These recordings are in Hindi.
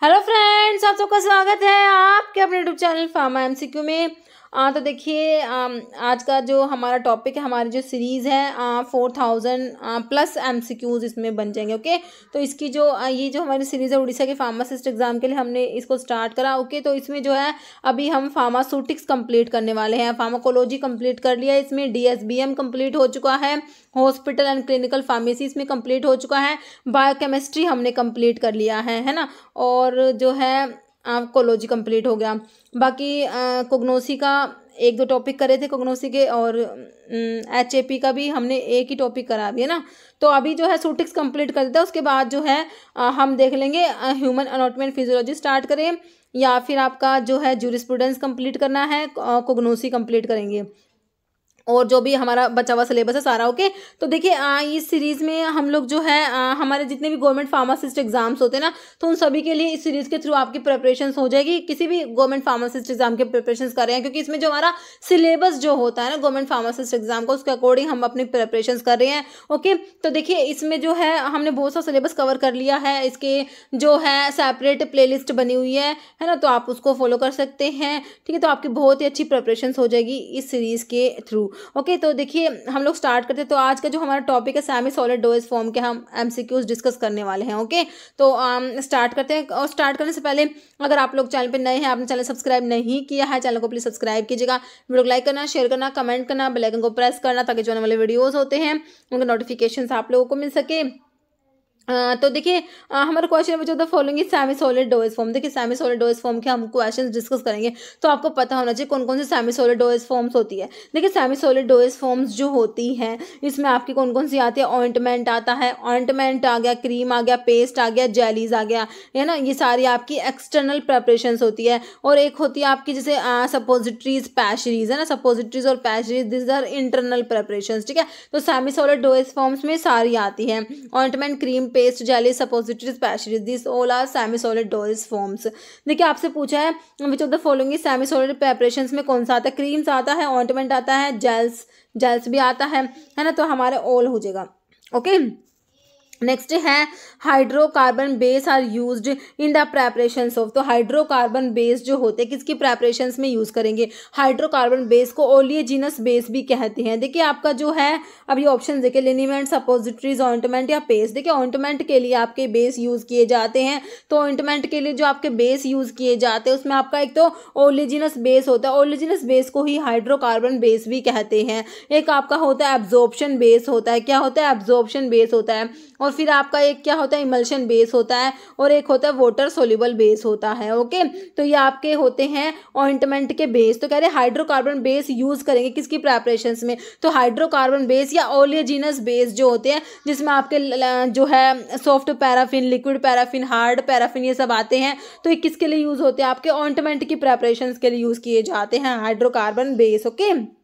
हेलो फ्रेंड्स, आप सबका स्वागत है आपके अपने यूट्यूब चैनल फार्मा एमसीक्यू में। तो देखिए, आज का जो हमारा टॉपिक है, हमारी जो सीरीज़ है 4000 प्लस एमसीक्यूज इसमें बन जाएंगे। ओके, तो इसकी जो ये जो हमारी सीरीज़ है उड़ीसा के फार्मासिस्ट एग्जाम के लिए हमने इसको स्टार्ट करा। ओके, तो इसमें जो है अभी हम फार्मास्यूटिक्स कंप्लीट करने वाले हैं। फार्माकोलॉजी कंप्लीट कर लिया, इसमें डीएसबीएम कंप्लीट हो चुका है, हॉस्पिटल एंड क्लिनिकल फार्मेसी इसमें कंप्लीट हो चुका है, बायोकेमिस्ट्री हमने कंप्लीट कर लिया है ना, और जो है कोलॉजी कंप्लीट हो गया। बाकी कोग्नोसी का एक दो टॉपिक करे थे कोग्नोसी के, और एचएपी का भी हमने एक ही टॉपिक करा भी है ना। तो अभी जो है सूटिक्स कंप्लीट कर देता है, उसके बाद जो है हम देख लेंगे human anatomy and physiology start करें, या फिर आपका जो है जूरिस्प्रूडेंस कंप्लीट करना है, कोग्नोसी कंप्लीट करेंगे, और जो भी हमारा बचा हुआ सिलेबस है सारा। ओके, तो देखिए इस सीरीज़ में हम लोग जो है हमारे जितने भी गवर्नमेंट फार्मासिस्ट एग्जाम्स होते हैं ना, तो उन सभी के लिए इस सीरीज़ के थ्रू आपकी प्रिपरेशन हो जाएगी। किसी भी गवर्नमेंट फार्मासिस्ट एग्जाम के प्रिपरेशन कर रहे हैं, क्योंकि इसमें जो हमारा सिलेबस जो होता है ना गवर्नमेंट फार्मासिस्ट एग्जाम का, उसके अकॉर्डिंग हम अपनी प्रिपरेशन कर रहे हैं। ओके, तो देखिए इसमें जो है हमने बहुत सा सिलेबस कवर कर लिया है। इसके जो है सेपरेट प्ले लिस्ट बनी हुई है ना, तो आप उसको फॉलो कर सकते हैं। ठीक है, तो आपकी बहुत ही अच्छी प्रिपरेशन हो जाएगी इस सीरीज़ के थ्रू। ओके, तो देखिए हम लोग स्टार्ट करते हैं। तो आज का जो हमारा टॉपिक है सेमी सॉलिड डोज फॉर्म के हम एमसीक्यूज डिस्कस करने वाले हैं। ओके, तो स्टार्ट करते हैं। और स्टार्ट करने से पहले अगर आप लोग चैनल पे नए हैं, आपने चैनल सब्सक्राइब नहीं किया है, चैनल को प्लीज सब्सक्राइब कीजिएगा, वीडियो को लाइक करना, शेयर करना, कमेंट करना, बेल आइकन को प्रेस करना, ताकि जो आने वाले वीडियोज होते हैं उनके नोटिफिकेशन आप लोगों को मिल सके। तो देखिए हमारा क्वेश्चन है जो following is semi solid dose form. देखिए सेमी सॉलिड डोज फॉर्म के हम क्वेश्चंस डिस्कस करेंगे, तो आपको पता होना चाहिए कौन कौन सी सेमी सॉलिड डोज फॉर्म्स होती है। देखिए सेमी सॉलिड डोज फॉर्म्स जो होती हैं, इसमें आपकी कौन कौन सी आती है। ऑइंटमेंट आता है, ऑइंटमेंट आ गया, क्रीम आ गया, पेस्ट आ गया, जेलीज आ गया, है ना। ये सारी आपकी एक्सटर्नल प्रेपरेशंस होती है। और एक होती है आपकी जैसे सपोजिटरीज, पैशरीज, है ना। सपोजिटरीज और पैशरीज दिस आर इंटरनल प्रेपरेशंस। ठीक है, तो सेमी सॉलिड डोज फॉर्म्स में सारी आती है। Ointment, cream, paste, jelly, suppositories, pessaries, this all are semi solid dose forms. देखिए आपसे पूछा है which of the following is semi solid preparations में कौन सा आता है। क्रीम्स आता है, ऑइंटमेंट आता है, जेल्स भी आता है ना। तो हमारे ऑल हो जाएगा। ओके, नेक्स्ट है hydrocarbon base are used in the preparations of. तो हाइड्रोकार्बन बेस जो होते हैं किसकी प्रेपरेशंस में यूज करेंगे। हाइड्रोकार्बन बेस को ओलियजिनस बेस भी कहते हैं। देखिए आपका जो है अब ये ऑप्शन देखिए, लिनीमेंट, सपोजिटरीज, ऑइंटमेंट या पेस्ट। देखिए ऑइंटमेंट के लिए आपके बेस यूज किए जाते हैं, तो ऑइंटमेंट के लिए जो आपके बेस यूज किए जाते हैं उसमें आपका एक तो ओलिजिनस बेस होता है। ओलिजिनस बेस को ही हाइड्रोकार्बन बेस भी कहते हैं। एक आपका होता है एब्जॉर्प्शन बेस होता है। क्या होता है, एब्जॉर्प्शन बेस होता है। और फिर आपका एक क्या होता है, इमल्शन बेस होता है, और एक होता है वाटर सोल्यूबल बेस होता है। ओके, तो ये आपके होते हैं ऑइंटमेंट के बेस। तो कह रहे हाइड्रोकार्बन बेस यूज करेंगे किसकी प्रेपरेशंस में, तो हाइड्रोकार्बन बेस या ओलियजिनस बेस जो होते हैं, जिसमें आपके जो है soft paraffin, liquid paraffin, hard paraffin, ये सब आते हैं। तो ये किसके लिए यूज होते हैं, आपके ऑइंटमेंट की प्रेपरेशंस के लिए यूज किए जाते हैं हाइड्रोकार्बन बेस। ओके,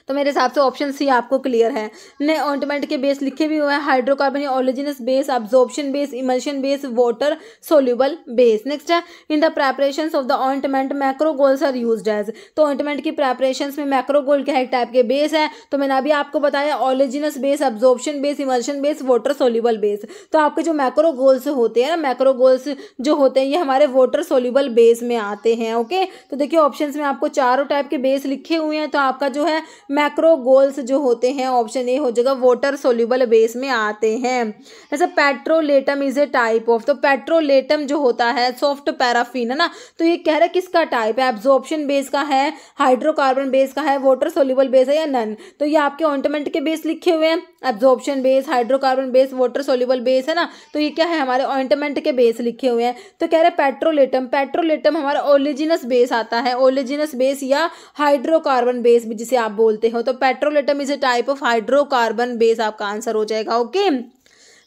तो मेरे हिसाब से ऑप्शन सी आपको क्लियर है। ने ऑइंटमेंट के बेस लिखे भी हुए हैं, हाइड्रोकार्बन या oleaginous base, absorption base, emulsion base, water soluble base. Next है in the preparations of the ointment macrogols are used as. तो ऑइंटमेंट की प्रेपरेशंस में मैक्रोगोल क्या एक टाइप के बेस है। तो मैंने अभी आपको बताया oleaginous base, absorption base, emulsion base, water soluble base. तो आपके जो मैक्रोगोल्स होते हैं ना, मैक्रोगोल्स जो होते हैं ये हमारे वाटर सोल्यूबल बेस में आते हैं। ओके, तो देखिए ऑप्शंस में आपको चारों टाइप के बेस लिखे हुए हैं, तो आपका जो है मैक्रोगोल्स जो होते हैं ऑप्शन ए हो जाएगा, वाटर सोल्यूबल बेस में आते हैं। जैसे petrolatum is a type of. तो पेट्रोलेटम जो होता है सॉफ्ट पैराफिन, है ना। तो ये कह रहा है किसका टाइप है, एब्जॉर्प्शन बेस का है, हाइड्रोकार्बन बेस का है, वाटर सोल्यूबल बेस है या नन। तो ये आपके ऑइंटमेंट के बेस लिखे हुए हैं, absorption base, hydrocarbon base, water soluble base, है ना। तो ये क्या है, हमारे ऑइंटमेंट के बेस लिखे हुए हैं। तो कह रहे पेट्रोलेटम, पेट्रोलेटम हमारा ओलिजिनस बेस आता है, ओलिजिनस बेस या हाइड्रोकार्बन बेस भी जिसे आप बोलते हो। तो petrolatum is a type of hydrocarbon base आपका आंसर हो जाएगा। ओके,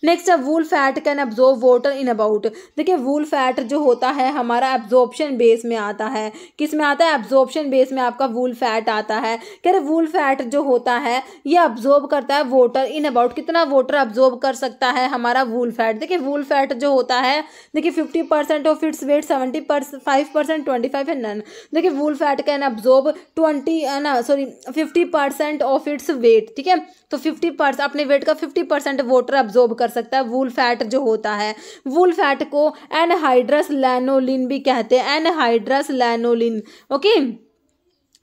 नेक्स्ट है wool fat can absorb water in about. देखिए वूल फैट जो होता है हमारा एब्जॉर्प्शन बेस में आता है। किस में आता है, एब्जॉर्प्शन बेस में आपका वूल फैट आता है। कह रहे वूल फैट जो होता है ये अब्जॉर्ब करता है वाटर इन अबाउट। कितना वाटर अब्जॉर्ब कर सकता है हमारा वूल फैट। देखिए वूल फैट जो होता है, देखिए 50% ऑफ इट्स वेट, 75%, 25 है नन। देखिए wool fat can absorb 50% of its weight. ठीक है, तो 50% अपने वेट का 50% वाटर अब्जॉर्ब कर सकता है वूल फैट जो होता है। वूल फैट को एनहाइड्रस लैनोलिन भी कहते हैं, एनहाइड्रस लैनोलिन। ओके,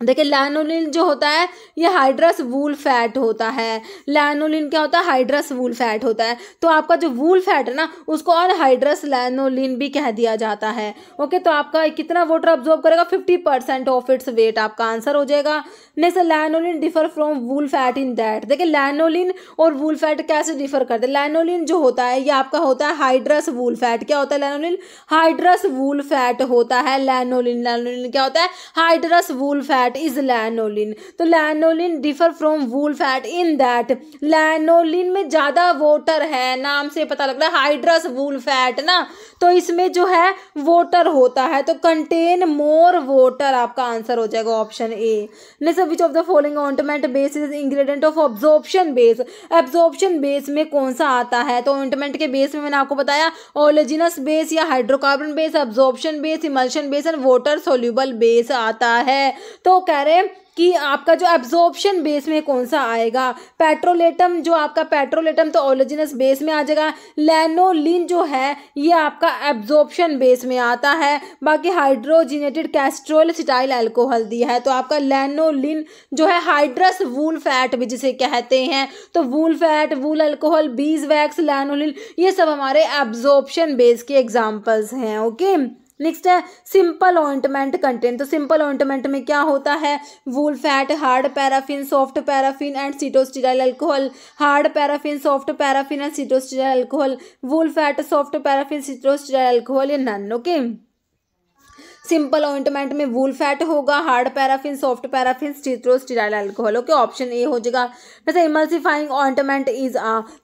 देखिए लैनोलिन जो होता है ये हाइड्रस वूल फैट होता है। लैनोलिन क्या होता है? हाइड्रस वूल फैट होता है। तो आपका जो वूल फैट है ना उसको अनहाइड्रस लैनोलिन भी कह दिया जाता है। ओके, तो आपका कितना वाटर अब्जॉर्ब करेगा? 50% ऑफ इट्स वेट आपका आंसर हो जाएगा। Next, lanolin differ from wool fat in that. देखिए लैनोलिन और वूल फैट कैसे डिफर करते हैं? लैनोलिन जो होता है ये आपका होता है हाइड्रस वूल फैट। क्या होता है लैनोलिन? हाइड्रस वूल फैट होता है लैनोलिन। लैनोलिन क्या होता है? Hydrous wool fat is lanolin। तो lanolin differ from wool fat in that lanolin में ज्यादा वोटर है, नाम से पता लग रहा है हाइड्रस वूल फैट ना, तो इसमें जो है वोटर होता है, तो कंटेन मोर वोटर आपका आंसर हो जाएगा option A. Next, which of the following ointment base is ingredient of absorption base. Absorption base में कौन सा आता है? तो ऑइंटमेंट के बेस में मैंने आपको बताया ओलेजिनस बेस या hydrocarbon base, absorption base, emulsion base and water soluble base आता है। तो कह रहे हैं कि आपका जो एब्जॉर्प्शन बेस में कौन सा आएगा? पेट्रोलेटम, जो आपका पेट्रोलेटम तो ओलेजिनस बेस में आ जाएगा। लैनोलिन जो है ये आपका एब्जॉर्प्शन बेस में आता है। बाकी हाइड्रोजिनेटेड कैस्ट्रोल सिटाइल अल्कोहल दिया है, तो आपका लैनोलिन जो है हाइड्रस वूल फैट भी जिसे कहते हैं। तो wool fat, wool alcohol, bees wax, lanolin ये सब हमारे एब्जॉर्प्शन बेस के एग्जाम्पल्स हैं। ओके, नेक्स्ट है सिंपल ऑइंटमेंट कंटेंट। तो सिंपल ऑइंटमेंट में क्या होता है? Wool fat, hard paraffin, soft paraffin and cetostearyl alcohol. Hard paraffin, soft paraffin and cetostearyl alcohol. Wool fat, soft paraffin, cetostearyl alcohol या नन। ओके, सिंपल ऑइंटमेंट में वूल फैट होगा, hard paraffin, soft paraffin, cetostearyl alcohol. Okay, option A हो जाएगा। जैसे इमल्सिफाइंग ऑइंटमेंट इज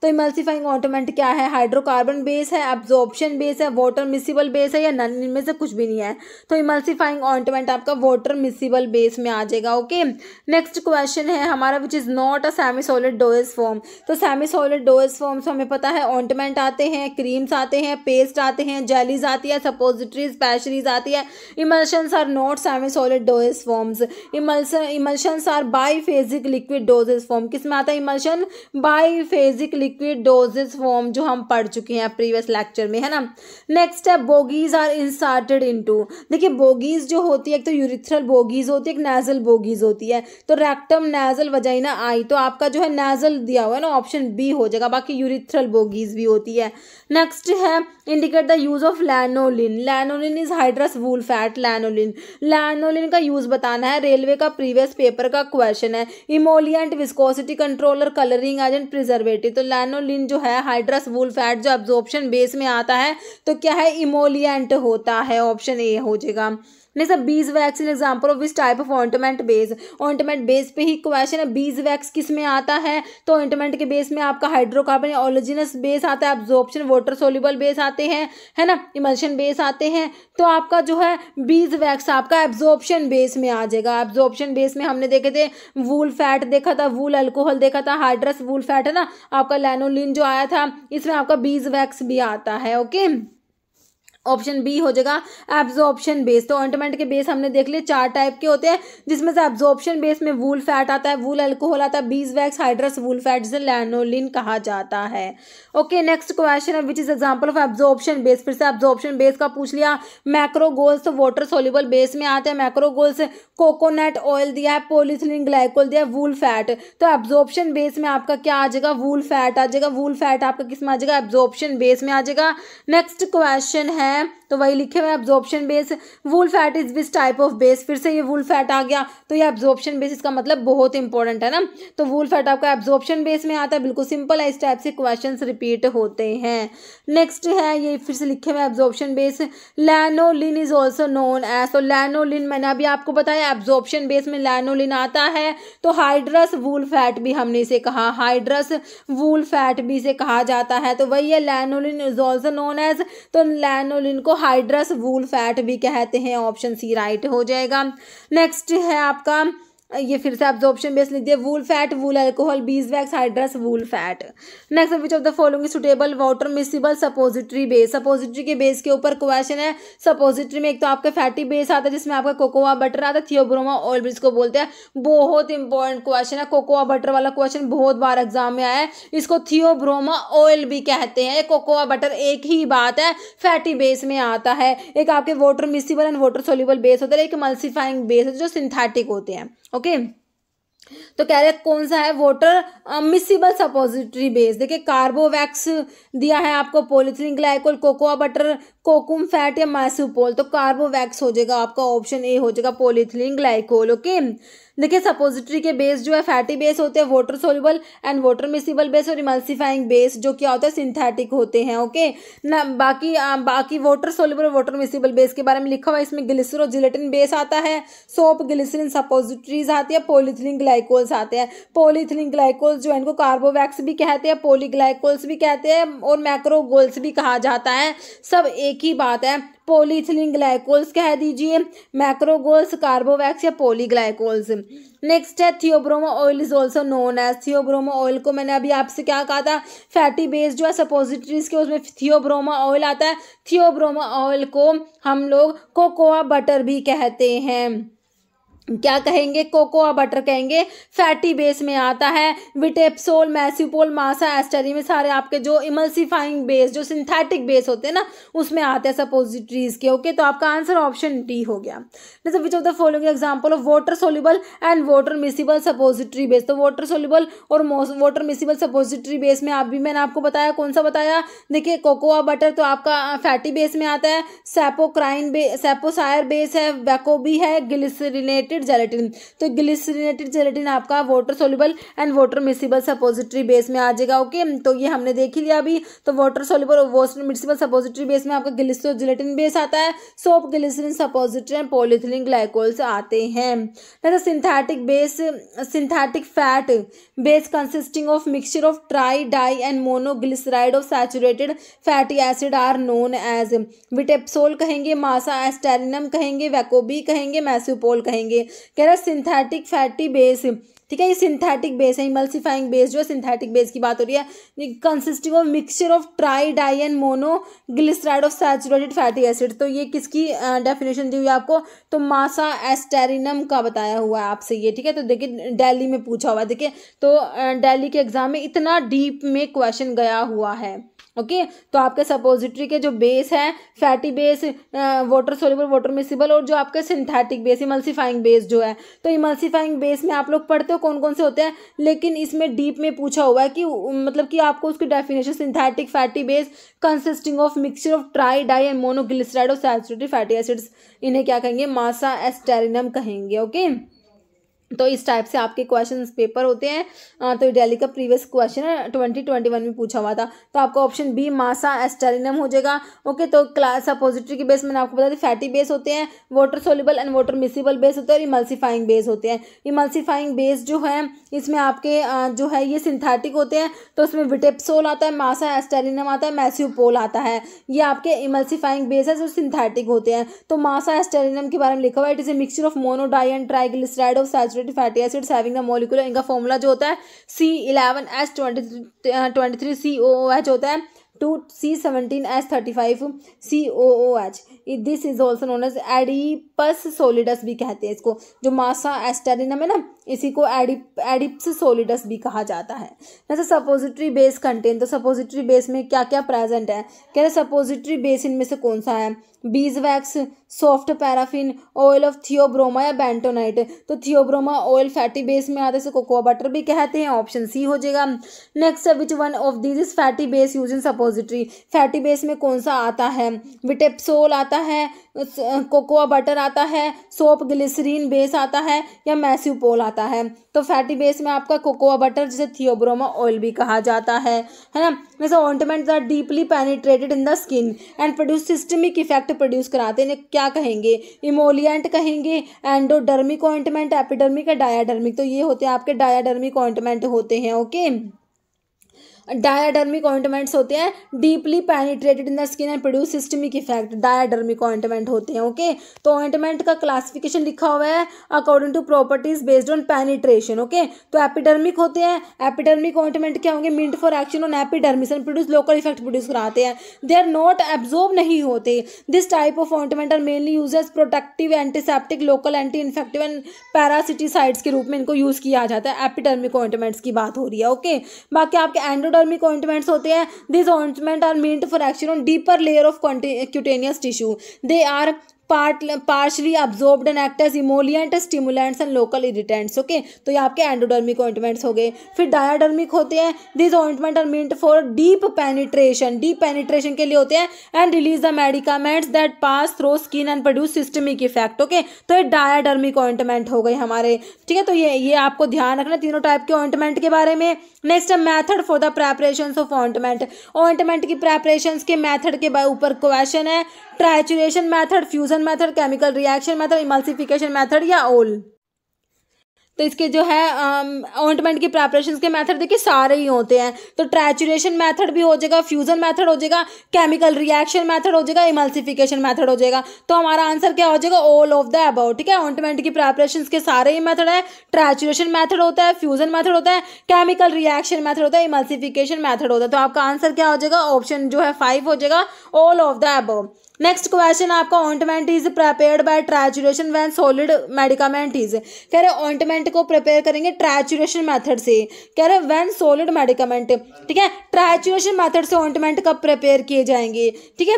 तो इमल्सिफाइंग ऑइंटमेंट क्या है? हाइड्रोकार्बन बेस है, एब्जॉर्प्शन बेस है, वाटर मिसिबल बेस है या नन, इनमें से कुछ भी नहीं है। तो इमल्सिफाइंग ऑइंटमेंट आपका वाटर मिसिबल बेस में आ जाएगा। ओके, नेक्स्ट क्वेश्चन है हमारा which is not a semi solid dosage form. तो सेमी सॉलिड डोएज फॉर्म से हमें पता है ऑइंटमेंट आते हैं, क्रीम्स आते हैं, पेस्ट आते हैं, जेलीज आती है, सपोजिटरीज, पैशरीज आती है। Emulsions are not semi-solid dosage forms. Emulsions are biphasic liquid dosage form. किस में आता है emulsion? Biphasic liquid dosage form जो हम पढ़ चुके हैं प्रीवियस लेक्चर में, है ना। नेक्स्ट है बोगीज आर इंसर्टेड इनटू। देखिए बोगीज जो होती है एक तो यूरिथ्रल बोगीज होती है, एक नेजल बोगीज होती है। तो रेक्टम, नेजल, वजाइना, आई, तो आपका जो है नेजल दिया हुआ है ना, ऑप्शन बी हो जाएगा। बाकी यूरिथ्रल बोगीज भी होती है। नेक्स्ट है indicate the use of lanolin. Lanolin is hydrous wool fat. Lanolin, lanolin का यूज बताना है, रेलवे का प्रीवियस पेपर का क्वेश्चन है। Emollient, viscosity controller, colouring agent, preservative. तो लैनोलिन जो है हाइड्रस वूल फैट जो एब्जॉर्प्शन बेस में आता है तो क्या है? इमोलिएंट होता है, ऑप्शन ए हो जाएगा। Next bees wax in example of which type of ointment base. Ointment base पे ही क्वेश्चन है। बीज वैक्स किस में आता है? तो ऑइंटमेंट के बेस में आपका हाइड्रोकार्बन या ओलेजिनस बेस आता है, एब्जॉर्प्शन वाटर सोल्यूबल बेस आते हैं, है ना, इमल्शन बेस आते हैं। तो आपका जो है बीज वैक्स आपका एब्जॉर्प्शन बेस में आ जाएगा। एब्जॉर्प्शन बेस में हमने देखे थे वूल फैट देखा था, वूल अल्कोहल देखा था, हाइड्रस वूल फैट है ना, आपका लैनोलिन जो आया था, इसमें आपका बीज वैक्स भी आता है। ओके, ऑप्शन बी हो जाएगा एब्जॉर्प्शन बेस। तो ऑइंटमेंट के बेस हमने देख लिए 4 टाइप के होते हैं, जिसमें से एब्जॉर्प्शन बेस में वूल फैट आता है, वूल अल्कोहल आता है, बीज वैक्स, हाइड्रस वूल फैट जिसे लैनोलिन कहा जाता है। ओके, नेक्स्ट क्वेश्चन है which is example of absorption base. फिर से एब्जॉर्प्शन बेस का पूछ लिया। मैक्रोगोल्स तो वाटर सोल्यूबल बेस में आते हैं। मैक्रोगोल्स कोकोनट ऑयल दिया है, पॉलीथिलीन ग्लाइकोल दिया है, वूल फैट। तो एब्जॉर्प्शन बेस में आपका क्या आ जाएगा? वूल फैट आ जाएगा। वूल फैट आपका किस में आ जाएगा? एब्जॉर्प्शन बेस में आ जाएगा। नेक्स्ट क्वेश्चन है तो वही लिखे हुए absorption base. Wool fat is which type of base. फिर से ये वूल फैट आ गया, तो ये एब्जॉर्प्शन बेस इसका मतलब बहुत इंपॉर्टेंट है ना। तो वूल फैट आपका एब्जॉर्प्शन बेस में आता है, बिल्कुल सिंपल है। इस टाइप से क्वेश्चंस रिपीट होते हैं। नेक्स्ट है ये फिर से लिखे हुए absorption base. Lanolin is also known as. तो लैनोलिन मैंने अभी आपको बताया एब्जॉर्प्शन बेस में लैनोलिन आता है। तो हाइड्रस वूल फैट भी हमने इसे कहा, हाइड्रस वूल फैट भी इसे कहा जाता है। तो वही है lanolin is also known as. तो लैनोलिन को हाइड्रस वूल फैट भी कहते हैं, ऑप्शन सी राइट हो जाएगा। नेक्स्ट है आपका ये फिर से एब्जॉर्प्शन बेस लिख दिया, wool fat, wool alcohol, bees wax, hydrous, wool fat. Next, which of the following suitable water miscible suppository base. Suppository के बेस के ऊपर क्वेश्चन है। सपोजिटरी में एक तो आपका फैटी बेस आता है जिसमें आपका कोकोआ बटर आता है, थियोब्रोमा ऑयल जिसको बोलते हैं। बहुत इंपॉर्टेंट क्वेश्चन है, कोकोआ बटर वाला क्वेश्चन बहुत बार एग्जाम में आया है। इसको थियोब्रोमा ऑयल भी कहते हैं। कोकोआ बटर एक ही बात है, फैटी बेस में आता है। एक आपके water miscible and water soluble base होता है, एक इमल्सिफाइंग बेस है जो सिंथेटिक होते हैं। ओके, तो कह रहे कौन सा है वाटर मिसिबल सपोजिटरी बेस। देखिए कार्बोवैक्स दिया है आपको, polyethylene glycol, cocoa butter, kokum fat या मैसूपोल। तो कार्बोवैक्स हो जाएगा आपका, ऑप्शन ए हो जाएगा पॉलीथिलीन ग्लाइकोल। ओके, देखिए सपोजिटरी के बेस जो है फैटी बेस होते हैं, water soluble and water miscible base, और इमल्सिफाइंग बेस जो क्या होता है सिंथेटिक होते हैं। ओके ना, बाकी वाटर सोल्यूबल और वाटर मिसिबल बेस के बारे में लिखा हुआ है। इसमें ग्लिसरॉल जिलेटिन बेस आता है, सोप ग्लिसरीन सपोजिटरीज आती है, पॉलीथिलीन ग्लाइकोल्स आते हैं। पॉलीथिलीन ग्लाइकोल्स जो है इनको कार्बोवैक्स भी कहते हैं, पॉलीग्लाइकोल्स भी कहते हैं और मैक्रोगोल्स भी कहा जाता है। सब एक ही बात है, पॉलीथिलीन ग्लाइकोल्स कह दीजिए, मैक्रोगोल्स, कार्बोवैक्स या पॉलीग्लाइकोल्स। नेक्स्ट है theobroma oil is also known as. Theobroma oil को मैंने अभी आपसे क्या कहा था, फैटी बेस जो है सपोजिटरीज के उसमें थियोब्रोमा ऑयल आता है। थियोब्रोमा ऑयल को हम लोग कोकोआ बटर भी कहते हैं। क्या कहेंगे, कोकोआ बटर कहेंगे, फैटी बेस में आता है। विटेप्सोल, मैसूपोल, मासा एस्टरी में सारे आपके जो इमल्सिफाइंग बेस जो सिंथेटिक बेस होते हैं ना उसमें आते हैं सपोजिटरीज के। ओके, तो आपका आंसर ऑप्शन डी हो गया। विच of the following example of water soluble and water miscible suppository base. तो वाटर सोल्यूबल और वाटर मिसिबल सपोजिटरी बेस में अभी मैंने आपको बताया, कौन सा बताया, देखिए कोकोआ बटर तो आपका फैटी बेस में आता है, सैपोसायर बेस है, वैकोबी है, ग्लिसरीनेटेड जेलेटिन। तो ग्लिसरीनेटेड जेलेटिन आपका water soluble and water miscible suppository base में आ जाएगा। ओके, तो ये हमने देख ही लिया अभी। तो वाटर सोल्यूबल और वाटर मिसिबल सपोजिटरी बेस में आपका ग्लिसरॉल जेलेटिन बेस आता है, soap glycerin suppository and polyethylene glycols आते हैं। Synthetic base, synthetic fat base consisting of mixture of tri di and monoglyceride of saturated fatty acid are known as. Witepsol कहेंगे, मासा एस्टेरिनम कहेंगे, वैकोबी कहेंगे, मैसूपोल कहेंगे। कह रहा है सिंथेटिक फैटी बेस, ठीक है, ये सिंथेटिक बेस है। इमल्सिफाइंग बेस जो है सिंथेटिक बेस की बात हो रही है, consisting of mixture of tri di and monoglyceride of saturated fatty acid. तो ये किसकी डेफिनेशन दी हुई है आपको, तो मासा एस्टेरिनम का बताया हुआ है आपसे ये, ठीक है। तो देखिए दिल्ली में पूछा हुआ है, देखिए तो दिल्ली के एग्जाम में इतना डीप में क्वेश्चन गया हुआ है। ओके, तो आपके सपोजिटरी के जो बेस है fatty base, water soluble, water miscible, और जो आपके सिंथेटिक बेस इमल्सिफाइंग बेस जो है, तो इमल्सिफाइंग बेस में आप लोग पढ़ते हो कौन कौन से होते हैं, लेकिन इसमें डीप में पूछा हुआ है कि मतलब कि आपको उसकी definition, synthetic fatty base consisting of mixture of tri di and monoglyceride of saturated fatty acids, इन्हें क्या कहेंगे, मासा एस्टेरिनम कहेंगे। ओके, तो इस टाइप से आपके क्वेश्चंस पेपर होते हैं। तो दिल्ली का प्रीवियस क्वेश्चन है 2021 में पूछा हुआ था। तो आपका ऑप्शन बी मासा एस्टेरिनम हो जाएगा। ओके, तो क्लास सपोजिटरी के बेस मैंने आपको बता दी फैटी बेस होते हैं, water soluble and water miscible base होते हैं, और इमल्सिफाइंग बेस होते हैं। इमल्सिफाइंग बेस जो है इसमें आपके जो है ये सिंथेटिक होते हैं, तो उसमें विटेप्सोल आता है, मासा एस्टेरिनम आता है, मैसूपोल आता है। ये आपके इमल्सिफाइंग बेस है जो सिंथेटिक होते हैं। तो मासा एस्टेरिनम के बारे में लिखा हुआ है, it is a mixture of mono di and triglyceride of saturated fatty acids having the molecular, इनका फॉर्मूला जो होता है C11H23COOH होता है, 2C17H35COOH। This is also known as adeps solidus भी कहते हैं इसको, जो मासा एस्टेरिनम है ना इसी को एडिप्स सोलिडस भी कहा जाता है। जैसे सपोजिटरी बेस कंटेन, तो सपोजिटरी बेस में क्या क्या प्रेजेंट है, कह रहे सपोजिटरी बेस इनमें से कौन सा है, bees wax, soft paraffin, oil of Theobroma या बेंटोनाइट। तो थियोब्रोमा ऑयल फैटी बेस में आते हैं, कोकोआ बटर भी कहते हैं, ऑप्शन सी हो जाएगा। Next, which one of this is fatty base use in suppository. Fatty base में कौन सा आता है, विटेप्सोल आता है, कोकोआ बटर आता है, सोप ग्लिसरीन बेस आता है, या मैसूपोल आता है। तो फैटी बेस में आपका कोकोआ बटर जिसे थियोब्रोमा ऑयल भी कहा जाता है ना। जैसे ointments are deeply penetrated in the skin and produce systemic effect produce कराते हैं, क्या कहेंगे, इमोलिएंट कहेंगे, एंडोडर्मिक ऑइंटमेंट, एपिडर्मिक या डायाडर्मिक। तो ये होते हैं आपके डायाडर्मिक ऑइंटमेंट होते हैं। ओके, डायाडर्मिक ऑइंटमेंट्स होते हैं deeply penetrated in the skin and produce systemic effect, diadermic ointment होते हैं। ओके, तो ऑइंटमेंट का क्लासिफिकेशन लिखा हुआ है according to properties based on penetration. Okay, तो एपिडर्मिक होते हैं, एपिडर्मिक ऑइंटमेंट क्या होंगे, meant for action on epidermis and produce local effect produce कराते हैं, दे आर नॉट एब्जॉर्ब नहीं होते। This type of ointment are mainly use as protective, antiseptic, local anti infective and parasiticides के रूप में इनको यूज किया जाता है। एपिडर्मिक ऑइंटमेंट्स की बात हो रही है। ओके, बाकी आपके एंडोडर्मिक ऑइंटमेंट्स होते हैं, this ointment are meant for action on deeper layer of cutaneous tissue, they are partially absorbed and act as emollient, stimulants and local irritants। Okay, तो ये आपके एंडोडर्मिक ऑइंटमेंट्स हो गए। फिर डायाडर्मिक होते हैं, this ointment are meant for deep penetration, deep penetration के लिए होते हैं and release the medicaments that pass through skin and produce systemic effect. Okay, तो ये डायाडर्मिक ऑइंटमेंट हो गए हमारे। ठीक है, तो ये आपको ध्यान रखना तीनों टाइप के ऑइंटमेंट के बारे में। नेक्स्ट है method for the preparation of ointment, ointment की प्रेपरेशन के मेथड के ऊपर क्वेश्चन है, trituration method, fusion method, chemical reaction method, emulsification method या ऑल। तो इसके जो है ऑइंटमेंट की प्रेपरेशन के मेथड देखिए सारे ही होते हैं, तो ट्रैचुरेशन मेथड भी हो जाएगा, फ्यूजन मेथड हो जाएगा, केमिकल रिएक्शन मेथड हो जाएगा, इमल्सिफिकेशन मेथड हो जाएगा। तो हमारा आंसर क्या हो जाएगा, ऑल ऑफ द अबव। ठीक है, ऑइंटमेंट की प्रेपरेशन के सारे ही मेथड है, ट्रैचुरेशन मेथड होता है, फ्यूजन मेथड होता है, केमिकल रिएक्शन मेथड होता है, इमल्सिफिकेशन मेथड होता है। तो आपका आंसर क्या हो जाएगा, ऑप्शन जो है 5 हो जाएगा, all of the above. Next question आपका, ointment is prepared by trituration when solid medicament is, कह रहे ऑइंटमेंट को प्रिपेयर करेंगे ट्रैचुरेशन मेथड से, कह रहे व्हेन सॉलिड मेडिकामेंट। ठीक है, ट्रैचुरेशन मेथड से ऑइंटमेंट कब प्रिपेयर किए जाएंगे। ठीक है,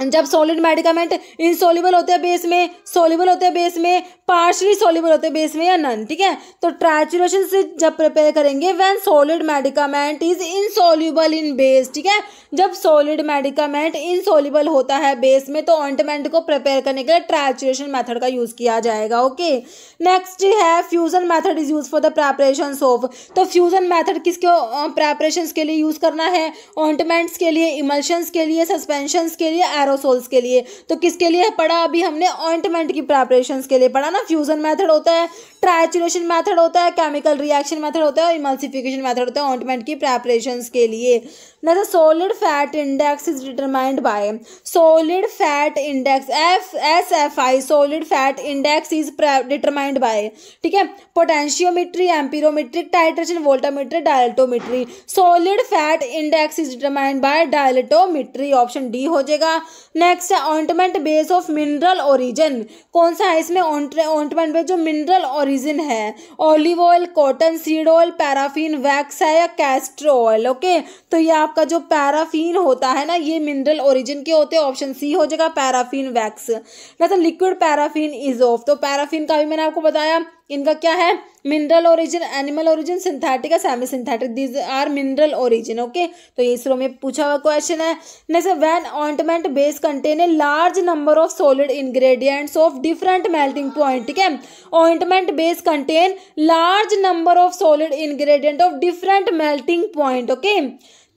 जब सॉलिड मेडिकामेंट इनसॉल्युबल होते हैं बेस में, सॉल्युबल होते हैं बेस में, पार्शली सॉल्युबल होते हैं बेस में या नन। ठीक है, तो ट्रैचुरेशन से जब प्रिपेयर करेंगे when solid medicament is insoluble in base. ठीक है, जब सॉलिड मेडिकामेंट इनसॉल्युबल होता है बेस में तो ऑइंटमेंट को प्रिपेयर करने के लिए ट्रैचुरेशन मेथड का यूज किया जाएगा। ओके, नेक्स्ट है fusion method is use for the preparation of, तो फ्यूजन मेथड किसके प्रेपरेशन के लिए यूज करना है, ऑइंटमेंट्स के लिए, इमल्शंस के लिए, सस्पेंशंस के लिए, एरोसोल्स के लिए। तो किसके लिए पढ़ा अभी हमने, ऑइंटमेंट की प्रेपरेशंस के लिए पढ़ा ना। फ्यूजन मेथड होता है, ट्राइचुरेशन मेथड होता है, केमिकल रिएक्शन मेथड होता है और इमल्सिफिकेशन मेथड होता है ऑइंटमेंट की प्रेपरेशंस के लिए। जैसे solid fat index is determined by, solid fat index SFI, solid fat index is determined by. ठीक है, potentiometry, amperometric, titration, voltammetry, dilatometry. Solid fat index is determined by dilatometry, option D हो जाएगा। नेक्स्ट है ointment base of mineral origin, कौन सा है इसमें ऑइंटमेंट बेस जो मिनरल ओरिजिन है, olive oil, cotton seed oil, paraffin, wax है या कैस्टर ऑयल। ओके, तो ये आपका जो पैराफिन होता है ना ये मिनरल ओरिजिन के होते हैं, ऑप्शन सी हो जाएगा पैराफिन वैक्स। जैसे लिक्विड पैराफिन इज ऑफ, तो पैराफिन का भी मैंने आपको बताया इनका क्या है, mineral origin, animal origin, synthetic या semi synthetic, these are mineral origin. Okay, तो ये इसरो में पूछा हुआ क्वेश्चन है। Next, when ointment base contain a large number of solid ingredients of different melting point. ठीक है, ointment base contain large number of solid ingredient of different melting point. Okay,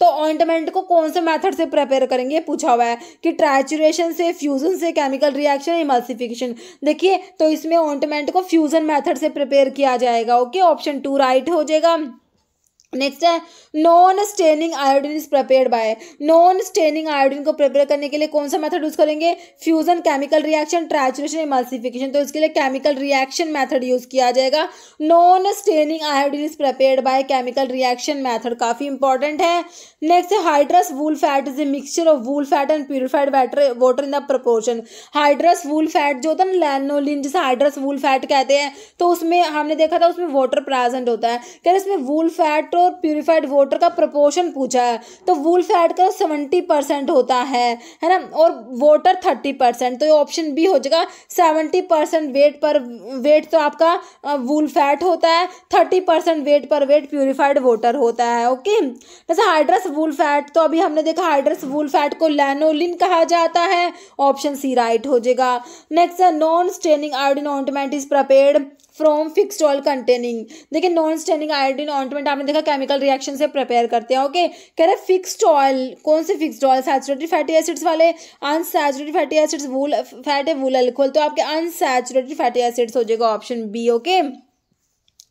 तो ऑइंटमेंट को कौन से मेथड से प्रिपेयर करेंगे पूछा हुआ है कि ट्रैचुरेशन से, फ्यूजन से, केमिकल रिएक्शन, इमल्सिफिकेशन। देखिए तो इसमें ऑइंटमेंट को फ्यूजन मेथड से प्रिपेयर किया जाएगा। ओके, ऑप्शन 2 राइट हो जाएगा। नेक्स्ट है non staining iodine is prepared by, non staining iodine को प्रिपेयर करने के लिए कौन सा मेथड यूज करेंगे, fusion, chemical reaction, trituration, emulsification. तो इसके लिए केमिकल रिएक्शन मेथड यूज किया जाएगा। Non staining iodine is prepared by chemical reaction method, काफी इंपॉर्टेंट है। नेक्स्ट है hydrous wool fat is a mixture of wool fat and purified water in the proportion. Hydrous wool fat जो होता है ना, लैनोलिन जिसे हाइड्रस वूल फैट कहते हैं, तो उसमें हमने देखा था उसमें वाटर प्रेजेंट होता है। क्या इसमें वूल फैट और प्यूरिफाइड वाटर का प्रोपोर्शन पूछा है, तो वूल फैट का 70% होता है ना, और वाटर 30%। तो ये ऑप्शन बी हो जाएगा। 70% वेट तो आपका वूल फैट होता है, 30% वेट प्यूरिफाइड वाटर होता है। ओके, जैसे हाइड्रस वूल फैट, तो अभी हमने देखा हाइड्रस वूल फैट को लैनोलिन कहा जाता है, ऑप्शन सी राइट हो जाएगा। नेक्स्ट है non staining iodine ointment is prepared from fixed oil containing. देखिए नॉन स्टेनिंग आयोडीन ऑइंटमेंट आपने देखा केमिकल रिएक्शन से प्रिपेयर करते हैं। ओके, कह रहे फिक्स्ड ऑयल, कौन से fixed oil, saturated fatty acids वाले, unsaturated fatty acids, wool fat है, वूल अल्कोहल, तो आपके अनसैचुरेटेड फैटी एसिड्स हो जाएगा, ऑप्शन बी। ओके,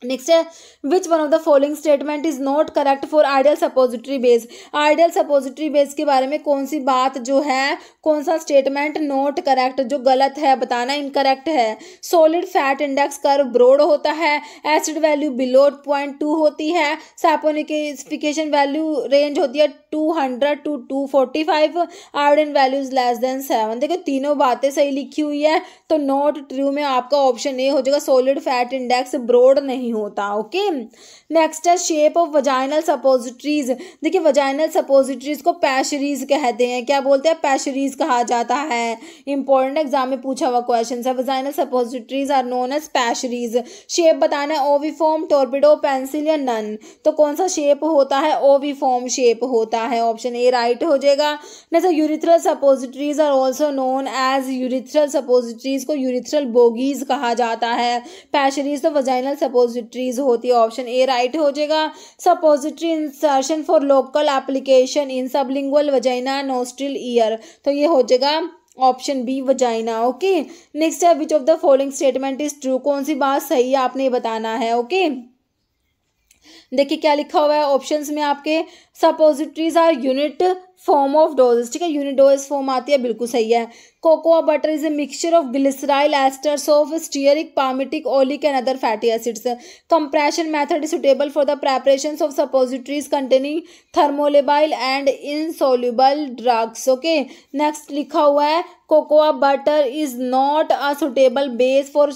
नेक्स्ट है which one of the following statement is not correct for ideal suppository base. Ideal suppository base के बारे में कौन सी बात जो है, कौन सा स्टेटमेंट नॉट करेक्ट, जो गलत है बताना, इनकरेक्ट है। Solid fat index curve broad होता है, एसिड वैल्यू बिलो 0.2 होती है, सैपोनिफिकेशन वैल्यू रेंज होती है 200 to 245, iodine values less than 7। देखो तीनों बातें सही लिखी हुई है, तो नॉट ट्रू में आपका ऑप्शन ए हो जाएगा, सॉलिड फैट इंडेक्स ब्रॉड नहीं होता। ओके, नेक्स्ट है शेप ऑफ वजाइनल सपोजिटरीज। देखिए वजाइनल सपोजिटरीज को पैशरीज कहते हैं, क्या बोलते हैं, पैशरीज कहा जाता है। इंपॉर्टेंट एग्जाम में पूछा हुआ क्वेश्चन है, vaginal suppositories are known as pessaries. Shape बताना है ओविफॉर्म, टॉर्पिडो, पेंसिल या नन। तो कौन सा शेप होता है, ओविफॉर्म शेप होता है, ऑप्शन ए राइट हो जाएगा। Next urethral suppositories are also known as urethral suppositories को यूरिथ्रल बोगीज कहा जाता है। पैशरीज तो वजाइनल सपोजिटरीज होती है, ऑप्शन ए राइट हो जाएगा। Suppository insertion for local application in sublingual vagina nostril ear, तो ये हो जाएगा option B vagina. Okay, next है which of the following statement is true, कौन सी बात सही है आपने बताना है। ओके, देखिए क्या लिखा हुआ है ऑप्शंस में आपके, suppositories are unit form of doses, ठीक है, यूनिट डोज फॉर्म आती है, बिल्कुल सही है। Cocoa butter is a mixture of glyceryl esters of stearic, palmitic, oleic and other fatty acids. Compression method is suitable for the preparation of suppositories containing thermolabile and insoluble drugs. Okay, next लिखा हुआ है cocoa butter is not a suitable base for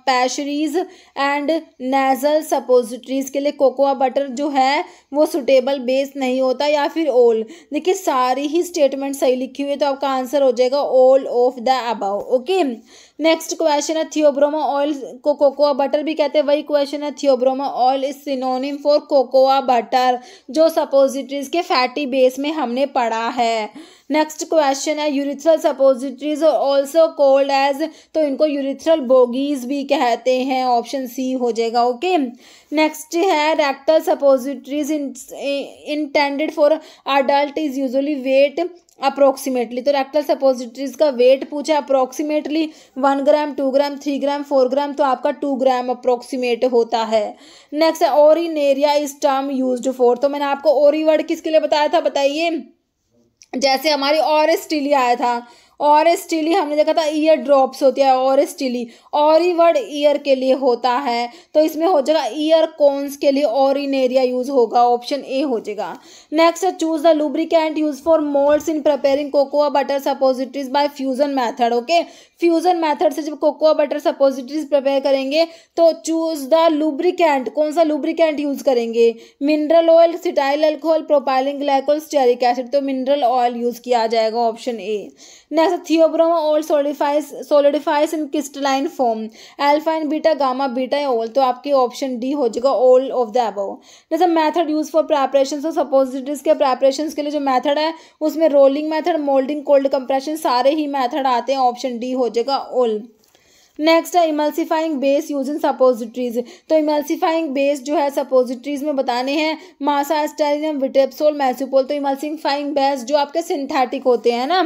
pessaries and nasal suppositories के लिए कोकोआ बटर जो है वो सुटेबल बेस नहीं होता, या फिर ऑल। देखिए सारी ही स्टेटमेंट सही लिखी हुई है, तो आपका आंसर हो जाएगा all of the above. Okay, next question है थियोब्रोमा ऑयल को कोकोआ बटर भी कहते हैं, वही क्वेश्चन है theobroma oil is synonym for cocoa butter, जो सपोजिटरीज के फैटी बेस में हमने पढ़ा है। नेक्स्ट क्वेश्चन है urethral suppositories also called as, तो इनको यूरिथ्रल बोगीज भी कहते हैं, ऑप्शन सी हो जाएगा। ओके, नेक्स्ट है rectal suppositories intended for adult is usually weight approximately, तो रेक्टल सपोजिटरीज का वेट पूछा approximately 1 gram, 2 gram, 3 gram, 4 gram, तो आपका 2 ग्राम अप्रोक्सीमेट होता है। नेक्स्ट है orinaria is term used for, तो मैंने आपको ओरी वर्ड किसके लिए बताया था बताइए, जैसे हमारी ऑरेस्टिली आया था, ऑरेस्टिली हमने देखा था ईयर ड्रॉप्स होती है, ऑरेस्टिली ऑरी वर्ड ईयर के लिए होता है, तो इसमें हो जाएगा ईयर कोन्स के लिए ऑरिनेरिया यूज होगा, ऑप्शन ए हो जाएगा। Next choose the lubricant use for moulds in preparing cocoa butter suppositories bye fusion method. Okay, fusion method से जब कोकोआ बटर सपोजिटरीज प्रिपेयर करेंगे तो चूज द लुब्रिकेंट, कौन सा लुब्रिकेंट यूज करेंगे, mineral oil, cetyl alcohol, propylene glycol, stearic acid, तो मिनरल ऑयल यूज किया जाएगा, option A. Next Theobroma oil solidifies in crystalline form, alpha and beta, gamma, beta या ऑल, तो आपकी ऑप्शन डी हो जाएगा ऑल ऑफ द अबव। जैसे मेथड यूज फॉर प्रिपरेशन, तो सपोजिटरीज के प्रिपरेशन के लिए जो मेथड है उसमें rolling method, moulding, cold compression, सारे ही मेथड आते हैं, ऑप्शन डी हो जाएगा ऑल। नेक्स्ट है emulsifying base use in suppositories, तो इमल्सिफाइंग बेस जो है सपोजिटरीज में बताने हैं मासा, एस्टेरिनम, विटेप्सोल, मैसूपोल, तो इमल्सिफाइंग बेस जो आपके सिंथेटिक होते हैं ना,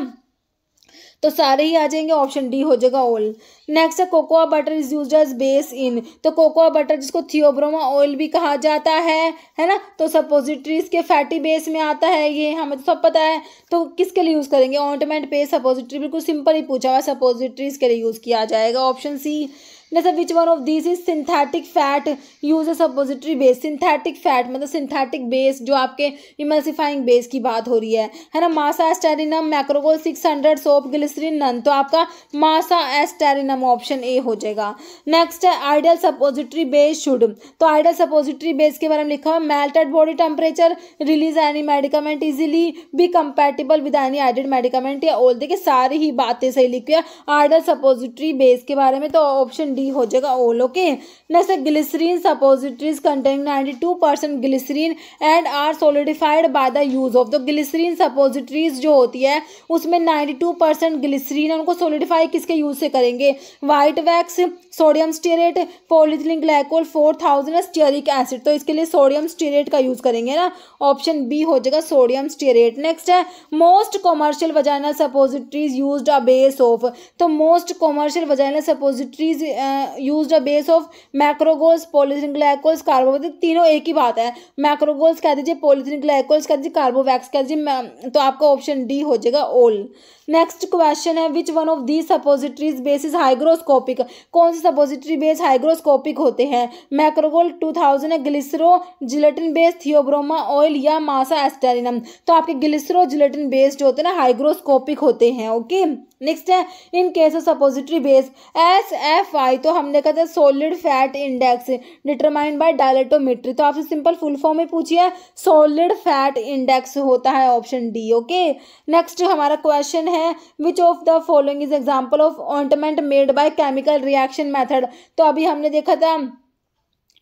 तो सारे ही आ जाएंगे, ऑप्शन डी हो जाएगा ऑल। नेक्स्ट है cocoa butter is used as base in, तो कोकोआ बटर जिसको थियोब्रोमा ऑयल भी कहा जाता है ना, तो सपोजिटरीज के फैटी बेस में आता है, ये हमें तो सब पता है, तो किसके लिए यूज करेंगे, ऑइंटमेंट पेस्ट, सपोजिटरी, बिल्कुल सिंपल ही पूछा हुआ, सपोजिटरीज के लिए यूज किया जाएगा, ऑप्शन सी। जैसे which one of this is synthetic fat use A suppository base, synthetic fat मतलब सिंथेटिक बेस जो आपके इमल्सिफाइंग बेस की बात हो रही है ना, मासा, एस्टेरिनम, मैक्रोगोल 600, सोप, ग्लिसरीन, नन, तो आपका मासा एस्टेरिनम ऑप्शन ए हो जाएगा। नेक्स्ट है आइडियल सपोजिटरी बेस शुड, तो आइडियल सपोजिटरी बेस के बारे में लिखा हुआ melted body temperature, release any medicament easily, be compatible with any added medicament या ऑल, देखिए सारी ही बातें सही लिखी है आइडियल सपोजिटरी बेस के बारे में, तो ऑप्शन डी हो जाएगा all. Okay, next glycerin suppositories containing 92% glycerin and are solidified by the use of, तो ग्लिसरीन सपोजिटरीज जो होती है उसमें 92% ग्लिसरीन है, उनको सॉलिडिफाई किसके यूज से करेंगे, white wax, sodium stearate, polyethylene glycol, 4000 stearic acid, तो इसके लिए सोडियम स्टीरेट का यूज करेंगे ना, ऑप्शन बी हो जाएगा सोडियम स्टीरेट। नेक्स्ट है most commercial vaginal suppositories used a base of, तो most commercial vaginal suppositories used a base of macrogols, polythene glycols, carbowax, तीनों एक ही बात है। मैक्रोगोल्स कह दीजिए, पॉलीथीन ग्लाइकोल्स कह दीजिए, कार्बोवैक्स कह दीजिए, तो आपका ऑप्शन डी हो जाएगा ऑल। नेक्स्ट क्वेश्चन है which one of these suppositories base is hygroscopic, कौन से सपोजिटरी बेस हाइग्रोस्कोपिक होते हैं? मैक्रोगोल 2000 है, ग्लिसरो जिलेटिन बेस, थियोब्रोमा ऑयल या मासा एस्टेरिनम। तो आपके ग्लिसरो जिलेटिन बेस जो होते हैं ना हाइग्रोस्कोपिक होते हैं। ओके, नेक्स्ट है in case of suppository base SFI, तो हमने कहा था solid fat index determined by dilatometry, तो आपसे सिंपल फुल फॉर्म में पूछिए सॉलिड फैट इंडेक्स होता है ऑप्शन डी। ओके, नेक्स्ट हमारा क्वेश्चन है which of the following is example of ointment made by chemical reaction method. तो अभी हमने देखा था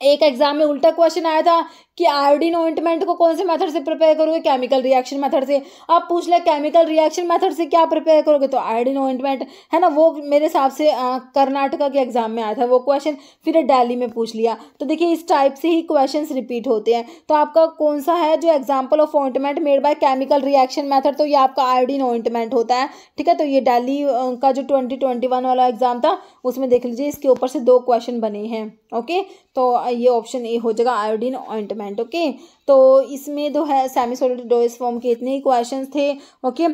एक एग्जाम में उल्टा क्वेश्चन आया था कि आयोडीन ऑइंटमेंट को कौन से मेथड से प्रिपेयर करोगे? केमिकल रिएक्शन मेथड से। अब पूछ ले केमिकल रिएक्शन मेथड से क्या प्रिपेयर करोगे? तो आयोडीन ऑइंटमेंट है ना, वो मेरे हिसाब से कर्नाटका के एग्जाम में आया था वो क्वेश्चन, फिर दिल्ली में पूछ लिया। तो देखिए इस टाइप से ही क्वेश्चंस रिपीट होते हैं। तो आपका कौन सा है जो example of ointment made by chemical reaction method? तो ये आपका आयोडीन ऑइंटमेंट होता है। ठीक है, तो ये दिल्ली का जो 2021 वाला एग्जाम था उसमें देख लीजिए, इसके ऊपर से 2 क्वेश्चन बने हैं। ओके, तो ये ऑप्शन ए हो जाएगा आयोडीन ऑइंटमेंट। ओके, तो इसमें जो है सेमी सॉलिड डोएज फॉर्म के इतने ही क्वेश्चंस थे। ओके,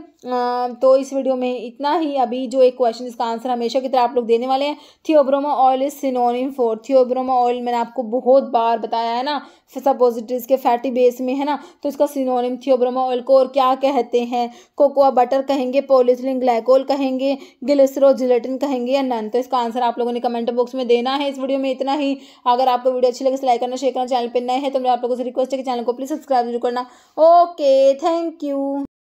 तो इस वीडियो में इतना ही। अभी जो एक क्वेश्चन इसका आंसर हमेशा की तरह आप लोग देने वाले हैं, Theobroma oil is synonym for. Theobroma oil मैंने आपको बहुत बार बताया है ना, सपोजिटरीज के फैटी बेस में है ना, तो इसका सिनोनिम थियोब्रोमा ऑयल को और क्या कहते हैं? कोकोआ बटर कहेंगे, पॉलीथिलीन ग्लाइकोल कहेंगे, ग्लिसरो जिलेटिन कहेंगे या नन? तो इसका आंसर आप लोगों ने कमेंट बॉक्स में देना है। इस वीडियो में इतना ही। अगर आपको वीडियो अच्छी लगे तो लाइक करना, शेयर करना, चैनल पर नए हैं तो मैं आप लोगों से रिक्वेस्ट है कि चैनल को प्लीज सब्सक्राइब जरूर करना। Okay, thank you.